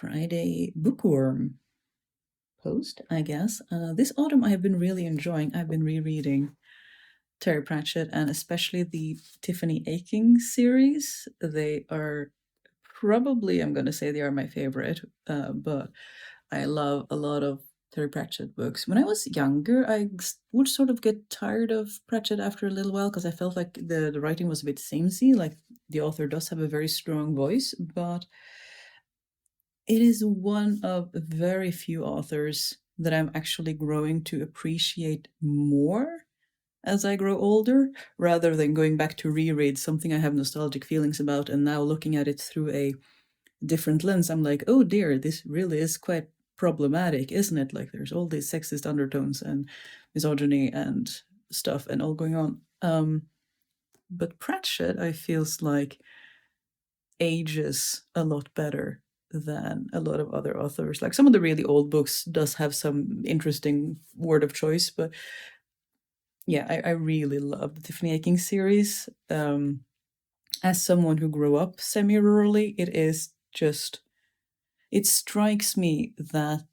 Friday bookworm post, I guess. This autumn, I have been really enjoying. I've been rereading Terry Pratchett and especially the Tiffany Aching series. They are probably, I'm going to say they are my favorite, but I love a lot of Terry Pratchett books. When I was younger, would sort of get tired of Pratchett after a little while because I felt like the writing was a bit samey. Like the author does have a very strong voice, but it is one of very few authors that I'm actually growing to appreciate more as I grow older, rather than going back to reread something I have nostalgic feelings about and now looking at it through a different lens. I'm like, oh dear, this really is quite problematic, isn't it? Like there's all these sexist undertones and misogyny and stuff and all going on. But Pratchett, I feels like ages a lot better than a lot of other authors. Like some of the really old books does have some interesting word of choice, but yeah, I really love the Tiffany Aching series. As someone who grew up semi-rurally, it strikes me that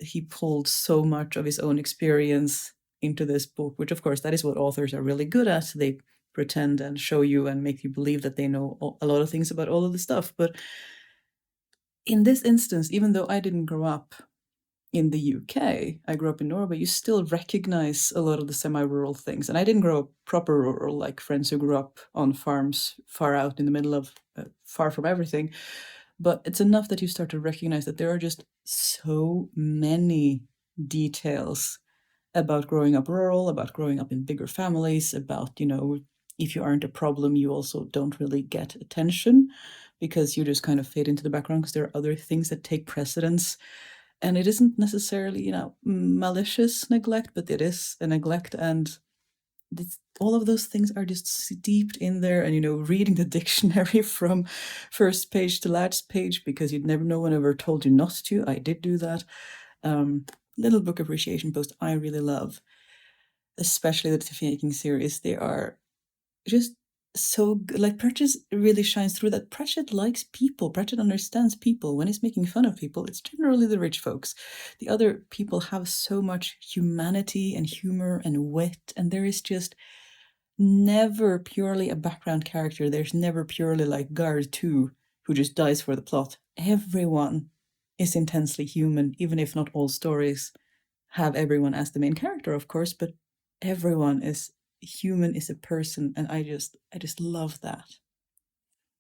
he pulled so much of his own experience into this book, which of course that is what authors are really good at. They pretend and show you and make you believe that they know a lot of things about all of the stuff. But in this instance, even though I didn't grow up in the UK, I grew up in Norway, you still recognize a lot of the semi-rural things. And I didn't grow up proper rural, like friends who grew up on farms far out in the middle of, far from everything. But it's enough that you start to recognize that there are just so many details about growing up rural, about growing up in bigger families, about, if you aren't a problem, you also don't really get attention because you just kind of fade into the background because there are other things that take precedence. And it isn't necessarily, malicious neglect, but it is a neglect. And all of those things are just steeped in there. And, reading the dictionary from first page to last page because you'd never know one ever told you not to. I did do that. Little book appreciation post I really love, especially the Tiffany Aching series. They are just so good. Like Pratchett really shines through that. Pratchett likes people. Pratchett understands people. When he's making fun of people, it's generally the rich folks. The other people have so much humanity and humor and wit, and there is just never purely a background character. There's never purely like Guard 2 who just dies for the plot. Everyone is intensely human, even if not all stories have everyone as the main character, of course, but everyone is human, is a person, and I just love that.